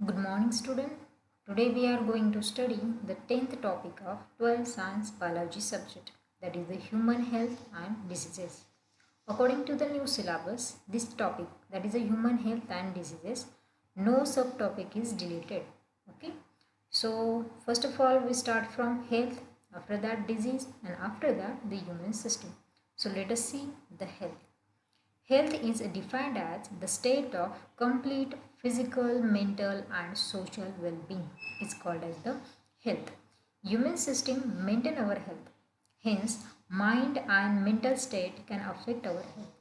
Good morning, student. Today we are going to study the 10th topic of 12th Science Biology subject, that is the human health and diseases. According to the new syllabus, this topic, that is the human health and diseases, no subtopic is deleted. Okay. So first of all we start from health, after that disease, and after that the human system. So let us see the health. Health is defined as the state of complete physical, mental, and social well-being. It's called as the health. Human system maintain our health. Hence, mind and mental state can affect our health.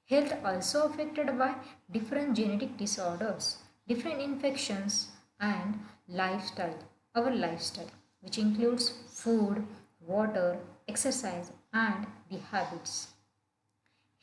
Health also affected by different genetic disorders, different infections, and lifestyle. Our lifestyle, which includes food, water, exercise, and the habits.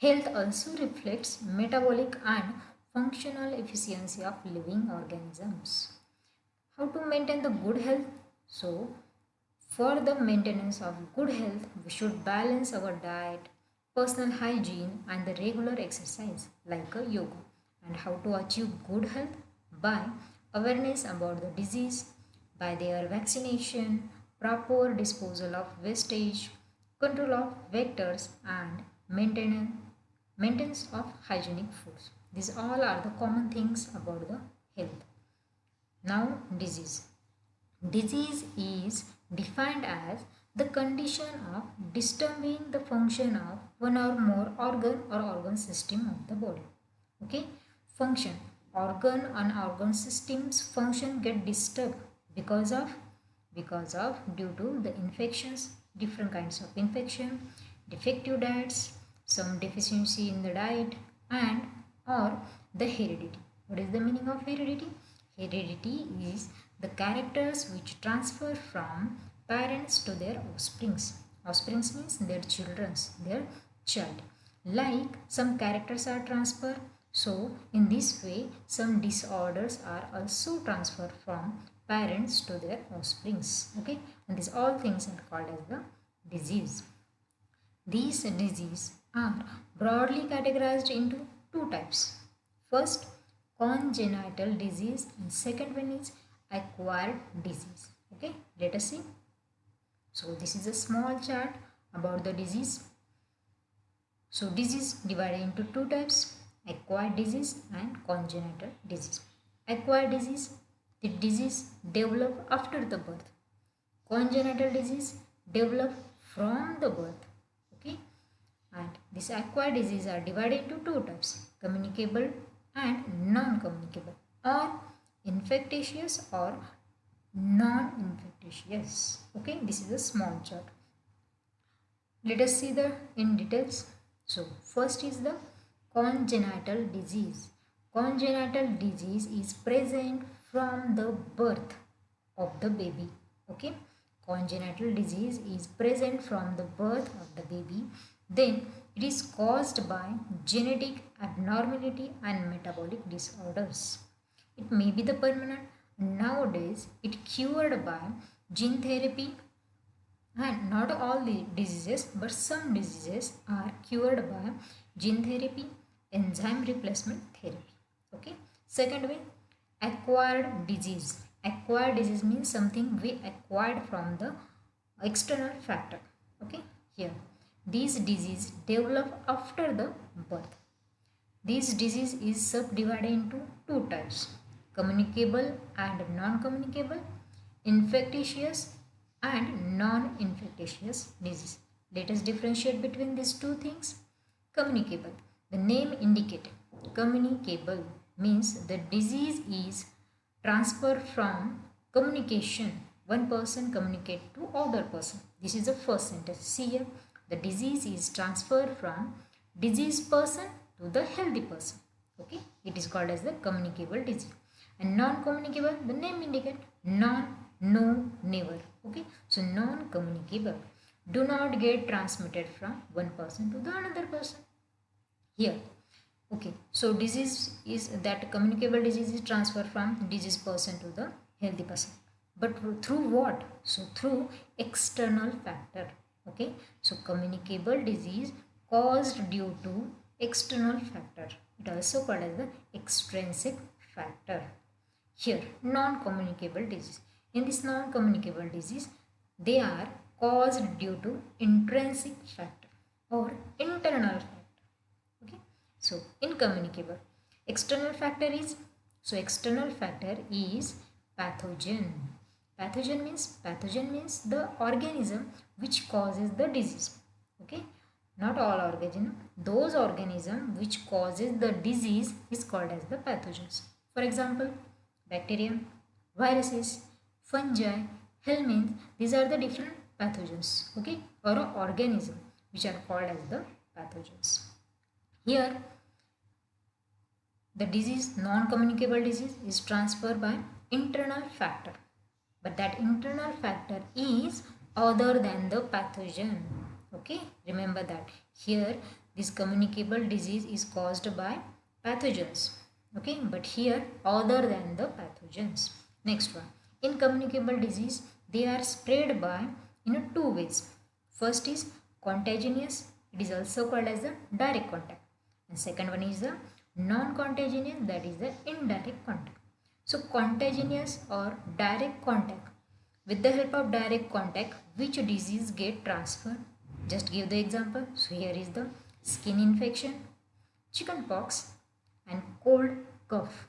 Health also reflects metabolic and functional efficiency of living organisms. How to maintain the good health? So, for the maintenance of good health, we should balance our diet, personal hygiene, and the regular exercise like a yoga. And how to achieve good health? By awareness about the disease, by their vaccination, proper disposal of wastage, control of vectors, and maintenance of hygienic foods. These all are the common things about the health. Now, disease. Disease is defined as the condition of disturbing the function of one or more organ or organ system of the body. Okay, function, organ and organ systems function get disturbed because of due to the infections, different kinds of infection, defective diets, some deficiency in the diet, and or the heredity. What is the meaning of heredity? Heredity is the characters which transfer from parents to their offsprings. Offsprings means their children's, their child. Like some characters are transferred, so in this way some disorders are also transferred from parents to their offsprings. Okay, and these all things are called as the disease. These diseases are broadly categorized into two types. First, congenital disease, and second one is acquired disease. Okay, let us see. So this is a small chart about the disease. So disease divided into two types, acquired disease and congenital disease. Acquired disease, the disease develop after the birth. Congenital disease develop from the birth. Okay, and these acquired diseases are divided into two types, communicable and non-communicable, or infectious or non-infectious. Okay, this is a small chart. Let us see the in details. So first is the congenital disease. Congenital disease is present from the birth of the baby. Okay, congenital disease is present from the birth of the baby. Then it is caused by genetic abnormality and metabolic disorders. It may be the permanent. Nowadays it cured by gene therapy, and not all the diseases but some diseases are cured by gene therapy, enzyme replacement therapy. Okay, second way, acquired disease. Acquired disease means something we acquired from the external factor. Okay, here these disease develop after the birth. This disease is subdivided into two types, communicable and non-communicable, infectious and non-infectious disease. Let us differentiate between these two things. Communicable, the name indicated, communicable means the disease is transferred from communication. One person communicate to other person. This is the first sentence. See here, the disease is transferred from diseased person to the healthy person. Okay, it is called as the communicable disease. And non-communicable, the name indicate non, no, never. Okay, so non-communicable do not get transmitted from one person to the another person. Here, okay, so disease is that communicable disease is transferred from diseased person to the healthy person. But through what? So through external factor. Okay, so communicable disease caused due to external factor. It also called as the extrinsic factor. Here, non-communicable disease. In this non-communicable disease, they are caused due to intrinsic factor or internal factor. Okay, so incommunicable. External factor is, external factor is pathogen. Pathogen means the organism which causes the disease. Okay, not all organism. Those organism which causes the disease is called as the pathogens. For example, bacteria, viruses, fungi, helminths. These are the different pathogens. Okay, or organism which are called as the pathogens. Here, the disease, non-communicable disease, is transferred by internal factor, but that internal factor is other than the pathogen. Okay, remember that. Here, this communicable disease is caused by pathogens. Okay, but here other than the pathogens. Next one, incommunicable disease, they are spread by two ways. First is contagious. It is also called as the direct contact. And second one is the non-contagious, that is the indirect contact. So contagious or direct contact. With the help of direct contact, which disease get transferred? Just give the example. So here is the skin infection, chicken pox and cold cough.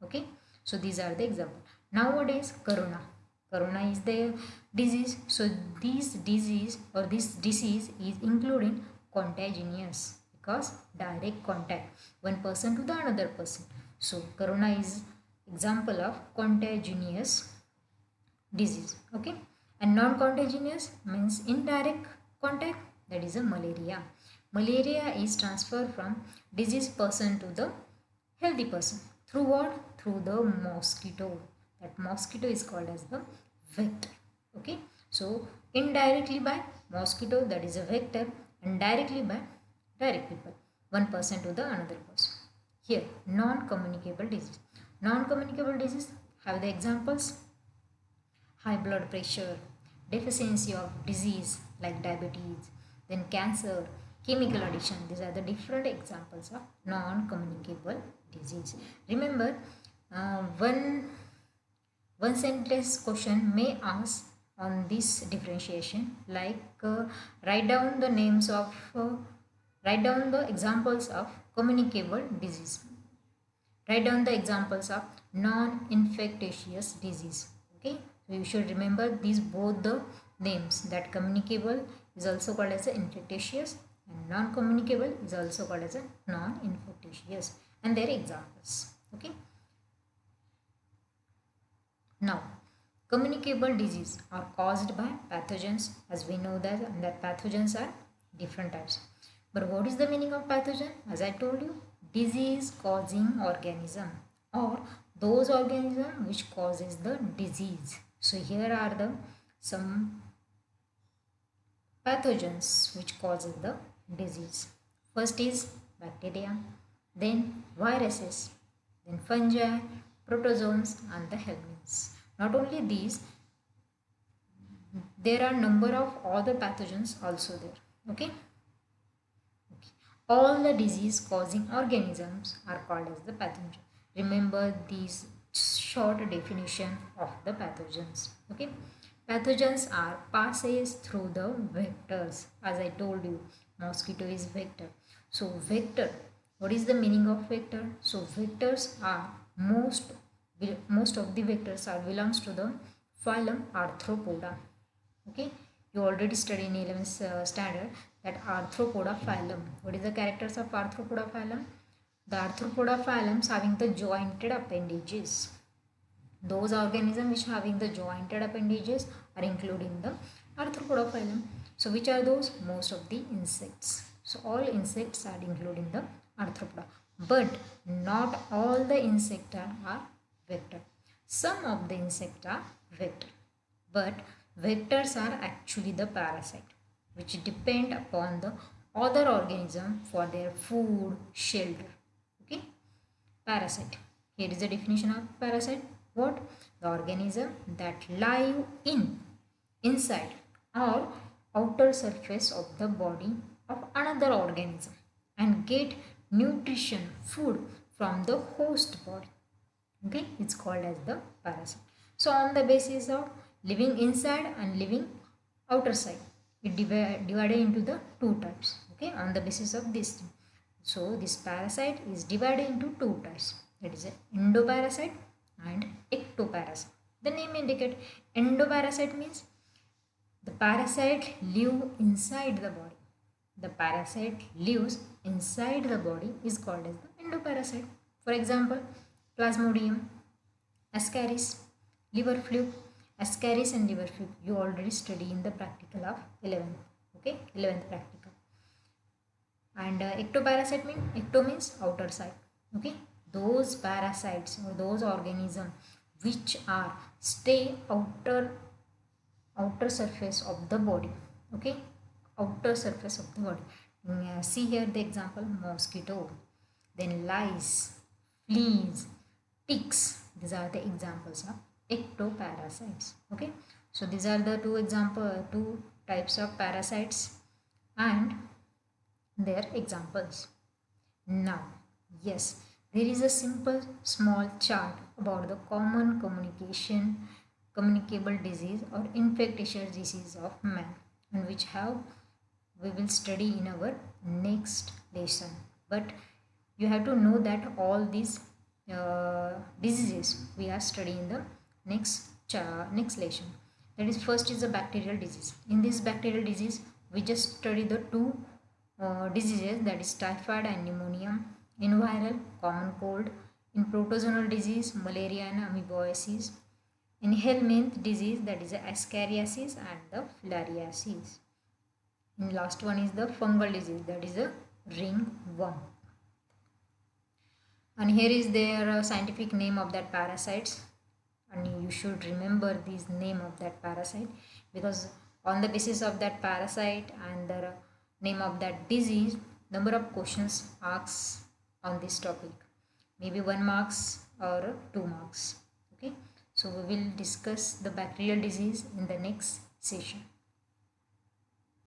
Okay, so these are the examples. Nowadays, corona is the disease. So this disease is including contagious because direct contact one person to the another person. So corona is example of contagious disease. Okay, and non-contagious means indirect contact, that is a malaria. Malaria is transferred from diseased person to the healthy person through what? Through the mosquito. That mosquito is called as the vector. Okay, so indirectly by mosquito, that is a vector, and directly by direct people, one person to the another person. Here, non-communicable disease. Non-communicable disease have the examples: high blood pressure, deficiency of disease like diabetes, then cancer, chemical addiction. These are the different examples of non-communicable disease. Remember, one sentence question may ask on this differentiation, like write down the names of write down the examples of communicable disease. Write down the examples of non-infectious disease. Okay, so you should remember these both the names, that communicable is also called as infectious and non-communicable is also called as a non-infectious, and their examples. Okay, now communicable disease are caused by pathogens, as we know that, and that pathogens are different types. But what is the meaning of pathogen? As I told you, disease causing organism or those organism which causes the disease. So here are the some pathogens which causes the disease. First is bacteria, then viruses, then fungi, protozoans and the helminths. Not only these, there are number of other pathogens also there. Okay, all the disease causing organisms are called as the pathogen. Remember these short definition of the pathogens. Okay, pathogens are passes through the vectors. As I told you, mosquito is vector. So vector, what is the meaning of vector? So vectors are most of the vectors are belongs to the phylum Arthropoda. Okay, you already studied in 11th standard that Arthropoda phylum. What is the characters of Arthropoda phylum? The Arthropoda phylums having the jointed appendages. Those organisms which having the jointed appendages are included in the Arthropoda phylum. So which are those? Most of the insects. So all insects are included in the Arthropoda, but not all the insects are vector. Some of the insects are vector, but vectors are actually the parasite which depend upon the other organism for their food, shelter. Okay, parasite. Here is the definition of parasite. What? The organism that live inside or outer surface of the body of another organism and get nutrition, food from the host body. Okay, it's called as the parasite. So on the basis of living inside and living outer side, it divided into the two types. Okay, on the basis of this thing. So this parasite is divided into two types. That is endoparasite and ectoparasite. The name indicate endoparasite means the parasite live inside the body. The parasite lives inside the body is called as the endoparasite. For example, Plasmodium, Ascaris, liver fluke. Ascaris and liver fluke you already study in the practical of 11th. Okay, 11th practical. And ectoparasite means, ecto means outer side. Okay, those parasites or those organisms which are stay outer surface of the body. Okay, outer surface of the body. See here the example: mosquito, then lice, fleas, ticks. These are the examples of ectoparasites. Okay, so these are the two types of parasites and their examples. Now, yes, there is a simple small chart about the common communicable disease or infectious disease of man, and which have we will study in our next lesson. But you have to know that all these diseases we are studying in the next lesson. That is, first is the bacterial disease. In this bacterial disease, we just study the two diseases, that is typhoid and pneumonia. In viral, common cold. In protozoal disease, malaria and amoebiasis. In helminth disease, that is the ascariasis and the filariasis. And last one is the fungal disease, that is a ringworm. And here is their scientific name of that parasites, and you should remember this name of that parasite, because on the basis of that parasite and the name of that disease, number of questions asked on this topic, maybe 1 marks or 2 marks. Okay, so we will discuss the bacterial disease in the next session.